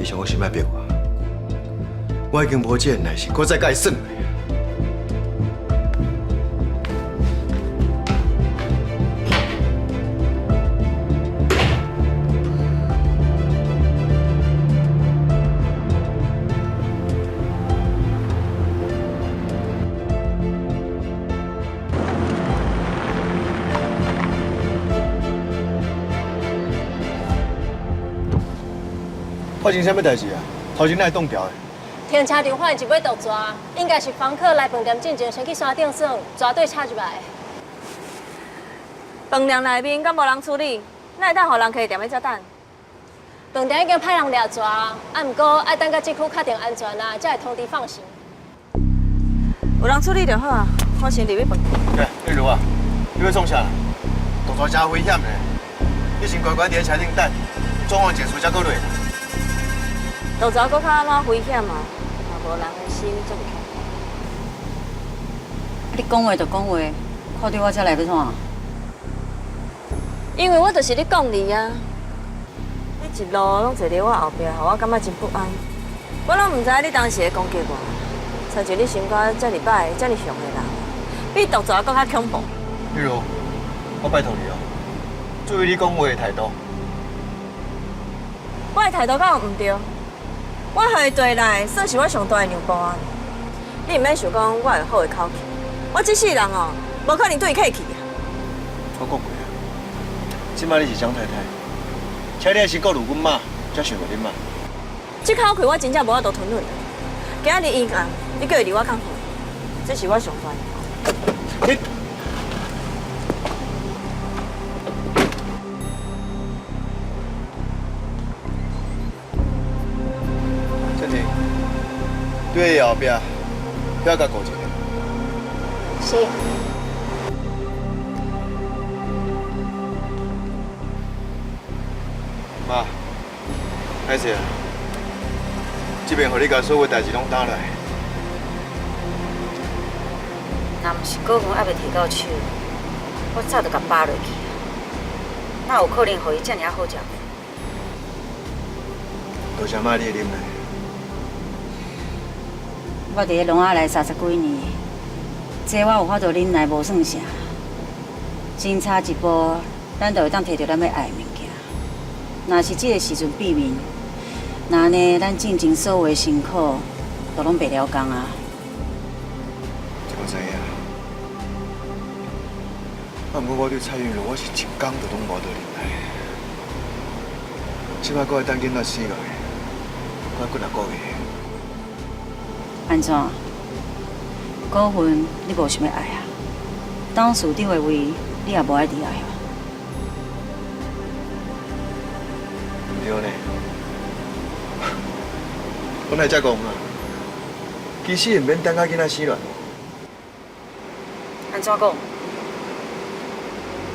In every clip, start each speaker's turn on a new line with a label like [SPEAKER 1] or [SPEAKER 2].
[SPEAKER 1] 你想我心爱逼我，我已经无这个耐心，搁再甲伊耍了。发生啥物代志啊？头前哪会冻掉的？
[SPEAKER 2] 停车场发现一尾毒蛇，应该是访客来饭店进前先去山顶耍，蛇对插入来。
[SPEAKER 3] 饭店内面敢无人处理，哪会当互人开店要遮等？
[SPEAKER 2] 饭店已经派人掠蛇，毋过爱等到这区确定安全啊，才会通知放行。
[SPEAKER 3] 有人处理就好啊，我先入去饭店。
[SPEAKER 1] 例如啊，你要创啥？毒蛇真危险的，你先乖乖伫车顶等，状况结束才过来。
[SPEAKER 3] 毒蛇搁较安怎危险啊？若无人的心才袂开。
[SPEAKER 4] 你讲话就讲话，看到我才来要怎？
[SPEAKER 3] 因为我就是你讲你啊，你一路拢坐伫我后壁，互我感觉真不安。我拢毋知你当时会攻击我，找一你心肝遮尔歹、遮尔凶的人，比毒蛇搁较恐怖。
[SPEAKER 1] 例如，我拜托你哦，注意你讲话的态度。
[SPEAKER 3] 我的态度敢有毋对？我互伊对来，算是我上大的让步啊！你毋免想讲我有好的口气，我这世人哦，无可能对伊客气啊！
[SPEAKER 1] 我讲过啊，即摆你是张太太，请你先顾虑阮妈，才想着恁妈。
[SPEAKER 3] 这口气我真正无法度吞忍的。今仔日伊讲，你叫伊离我较远，这是我上大的。
[SPEAKER 1] 你。对后壁，不要甲顾一下。
[SPEAKER 2] 是。
[SPEAKER 1] 妈，歹势啊，这边互你甲所有代志拢打来。
[SPEAKER 4] 若毋是果园还未摕到手，我早就甲扒落去啊！哪有可能互伊遮尔好食？
[SPEAKER 1] 多谢妈你的忍耐。
[SPEAKER 4] 我伫咧农仔内30几年，这我有法度忍耐无算啥。真差一步，咱就会当摕到咱要爱的物件。若是这个时阵避免，那安尼咱进前所有的辛苦都拢白了工啊！
[SPEAKER 1] 这我知影。啊，不过我对蔡韵如，我是一工都拢无得忍耐。即摆搁会等囡仔生落来，我还几个月。
[SPEAKER 4] 安怎？股份你无想要爱啊？董事长的位你也无爱离爱啊？
[SPEAKER 1] 唔对呢，本来才讲啊，其实唔免等到囡仔生落。
[SPEAKER 4] 安怎讲？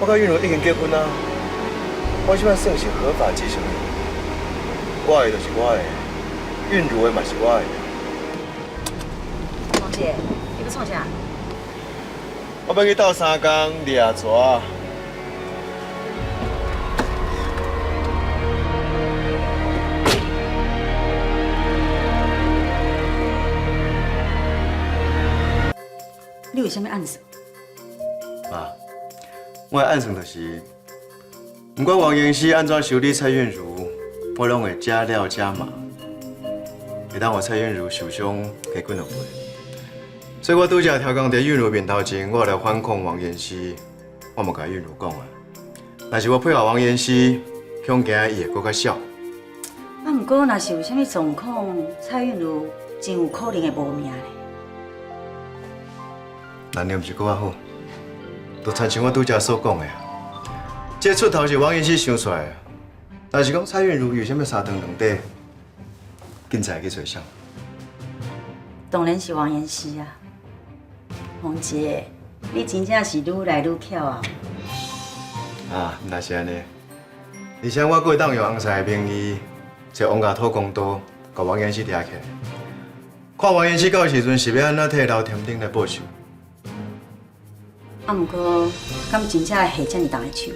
[SPEAKER 1] 我甲韵如已经结婚啊，我即摆算是合法继承人，我的就是我的，韵如的嘛是我的。
[SPEAKER 4] 姐，你要创啥？
[SPEAKER 1] 我要去斗三工掠蛇。
[SPEAKER 4] 你为什么暗算？
[SPEAKER 1] 妈，我的暗算就是，不管王延熙安怎修理蔡韵如，我拢会加料加码，会当让蔡韵如受伤加几两倍。所以我拄则调讲在韵如面头前，我来反抗王延熙，我嘛甲韵如讲啊，若是我配合王延熙，恐惊伊会搁较少。
[SPEAKER 4] 啊，不过若是有啥物状况，蔡韵如真有可能会无命咧。
[SPEAKER 1] 咱念是搁较好，就亲像我拄则所讲的啊，这出头是王延熙想出来的，但是讲蔡韵如有啥物三长两短，紧才去找谁？
[SPEAKER 4] 当然是王延熙啊。王姐，你真正是愈来愈巧啊！
[SPEAKER 1] 啊，那是安尼。而且我阁会当用红菜的名义，找王家土公道，甲王延熙抓起来，看王延熙到时阵是要安怎替老天顶来报仇。
[SPEAKER 4] 啊，不过，敢真正会下遮尔重的手？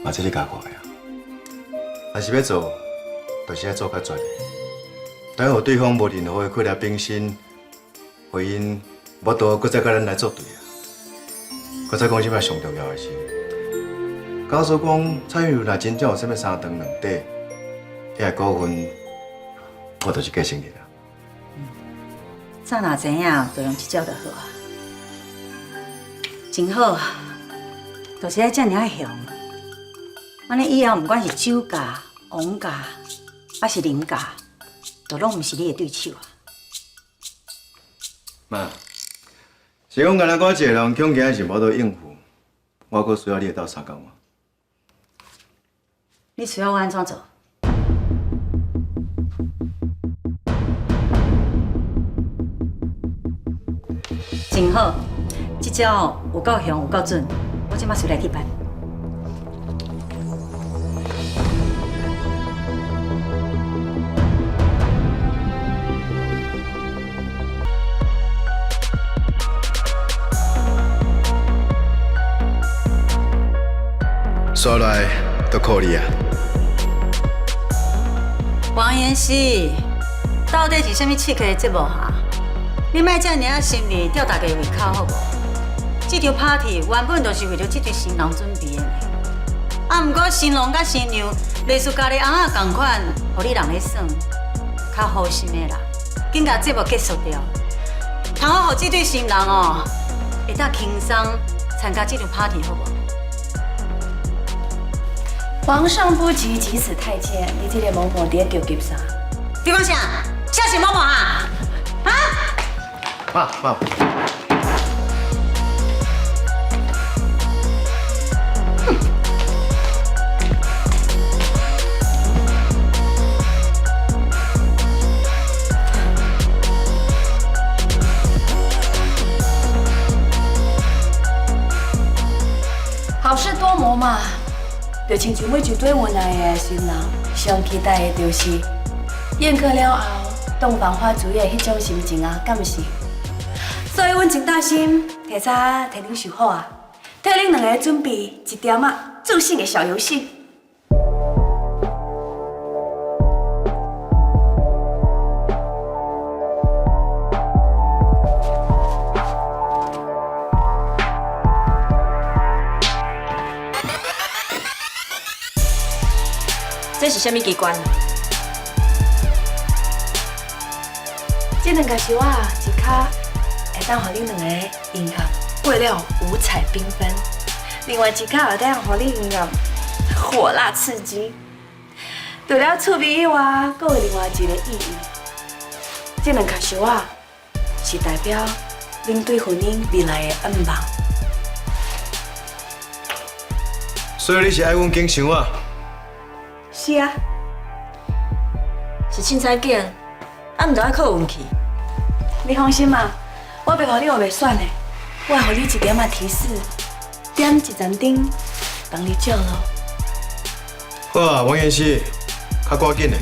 [SPEAKER 1] 嘛，这你家看的啊。若是要做，就是要做较绝的。等有对方无任何的困难变心，回因无多，搁再甲咱来作对啊。搁再讲即摆上重要的是，假使讲蔡韵如若真正有啥物三长两短，遐股份我就是继承你啦。
[SPEAKER 4] 早若知影，就用这招就好啊。真好啊，就是爱遮尔啊凶。安尼以后，不管是酒驾、王驾，还是林驾，都拢毋是你的对手啊。
[SPEAKER 1] 妈，是讲干那我一个人恐惊是无得应付，我阁需要你斗相共吗？
[SPEAKER 4] 你需要我安怎做？真好，这招有够凶，有够准，我即马随来去办。
[SPEAKER 1] 刷来都靠你啊！
[SPEAKER 4] 王妍希，到底是啥物刺激的节目哈？你莫遮尔啊心里吊大家胃口好无？这场 party 原本就是为了这对新人准备的呢。啊，毋过新郎甲新娘类似家己翁仔同款，互你人咧耍，较好心的啦。紧甲节目结束掉，通好互这对新人哦，会当轻松参加这场 party 好无？
[SPEAKER 5] 皇上不急，急死太监。你这个嬷嬷伫叫急啥？
[SPEAKER 4] 你讲啥？啥是嬷嬷啊？啊？
[SPEAKER 1] 妈，
[SPEAKER 5] 好事多磨嘛。就亲像每一对恩爱的新人，上期待的就是宴客了后，洞房花烛夜迄种心情啊，敢毋是？所以，阮真大心提早替恁想好啊，替恁两个准备一点啊助兴的小游戏。
[SPEAKER 3] 这是啥物机关？
[SPEAKER 5] 这两个小啊，一卡会当互恁两个音乐过了五彩缤纷，另外一卡会当互你音乐火辣刺激。除了趣味以外，还有另外一个意义。这两卡小啊，是代表恁对婚姻未来的愿望。
[SPEAKER 1] 所以你是爱阮景祥啊？
[SPEAKER 5] 是啊，
[SPEAKER 3] 是凊彩拣，啊，毋着爱靠运气。
[SPEAKER 5] 你放心嘛，我袂互你学袂选的，我会互你一点仔提示，点一盏灯，帮你照路。
[SPEAKER 1] 好啊，王妍希，较赶紧的，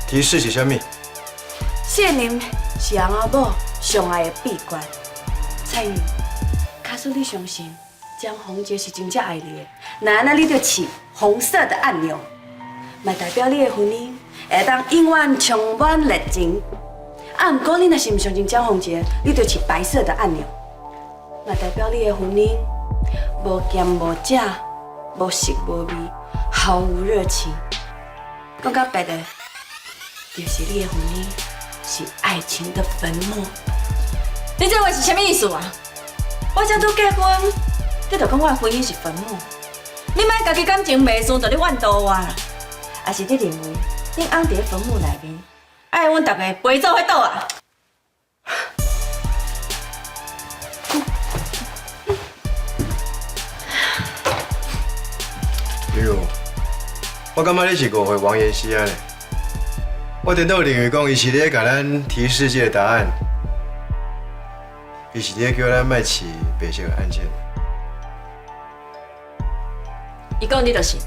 [SPEAKER 1] 提示是啥物？
[SPEAKER 5] 谢宁是翁仔某上爱的秘诀。蔡玉，假使你相信江宏杰是真正爱你的，那安尼你就试红色的按钮。嘛代表你的婚姻会当永远充满热情。啊，不过你若是唔相信江宏杰，你就试白色的按钮。嘛代表你的婚姻无咸无正，无色无味，毫无热情。讲到白的，就是你的婚姻是爱情的坟墓。
[SPEAKER 3] 你这话是啥物意思啊？
[SPEAKER 5] 我才拄结婚，你就讲我的婚姻是坟墓？
[SPEAKER 3] 你莫家己感情袂顺，就咧怨妒我啦。
[SPEAKER 5] 还是你认为恁翁伫坟墓内面，爱阮大家陪做伙倒啊？
[SPEAKER 1] 哎呦，我感觉你是误会王妍希啊咧。我颠倒认为讲，伊是咧甲咱提示这个答案，伊是咧叫咱莫试白色的案件。
[SPEAKER 3] 伊讲你就信？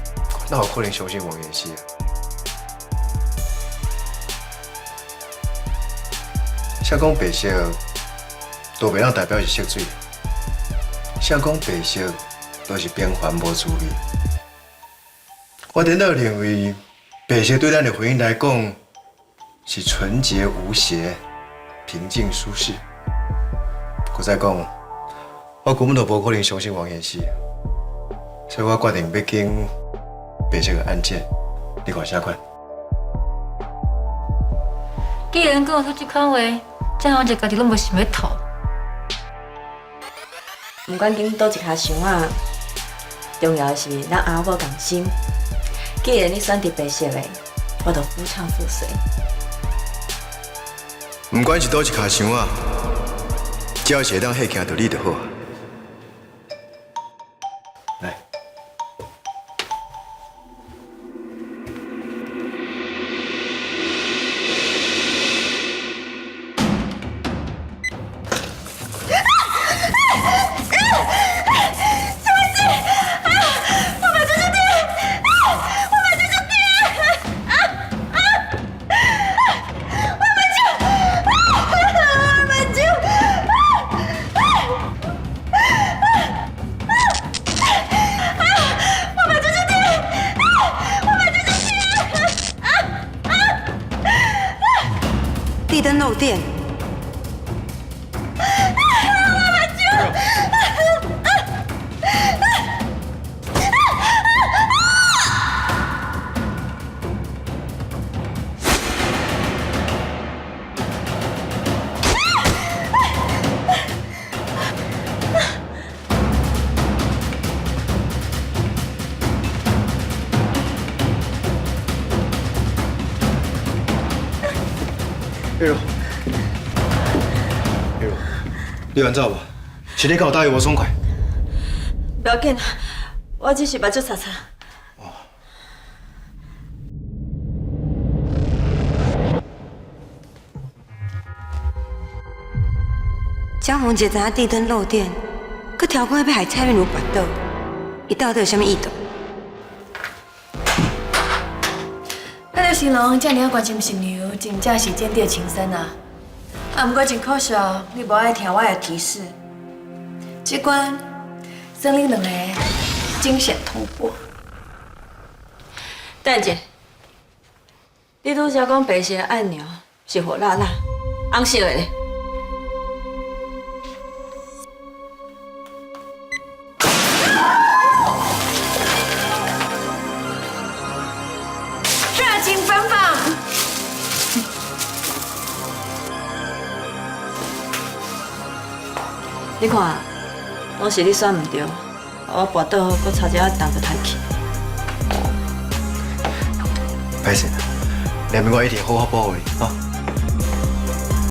[SPEAKER 1] 哪有可能相信王妍希啊？谁讲白色都袂当代表是色水？谁讲白色都是平凡无滋味？我颠倒认为白蛇对咱的婚姻来讲是纯洁无邪、平静舒适。我再讲，我根本就无可能相信王彦希，所以我决定要经白蛇的案件，你看啥款？
[SPEAKER 6] 既然讲出这款话，这行就家己拢无想要吐。
[SPEAKER 3] 不管经倒一卡箱啊，重要的是咱阿某共心。既然你选择白色的，我就夫唱妇随。
[SPEAKER 1] 不管是倒一卡箱啊，只要是会当下行到你就好。来。
[SPEAKER 7] 地灯漏电。
[SPEAKER 1] 玉茹，玉茹，你完走吧？是你跟我答应无爽快。
[SPEAKER 3] 不要紧啊，我只是目睭擦擦。
[SPEAKER 7] 江宏杰知影地灯漏电，佮条款要害蔡韵如跋倒，伊到底有啥物意图？
[SPEAKER 5] 咱刘成龙遮尔啊关心新娘，真正是见地情深啊！啊，不过真可惜哦，你无爱听我的提示，这关算你两个惊险通过。
[SPEAKER 3] 等者，你拄则讲白色的按钮是火辣辣，红色的咧。
[SPEAKER 5] 热情奔放。
[SPEAKER 3] 你看，拢是你选唔对，我跋倒搁差一仔动就抬去。
[SPEAKER 1] 歹势，两边我一定好好保护你啊。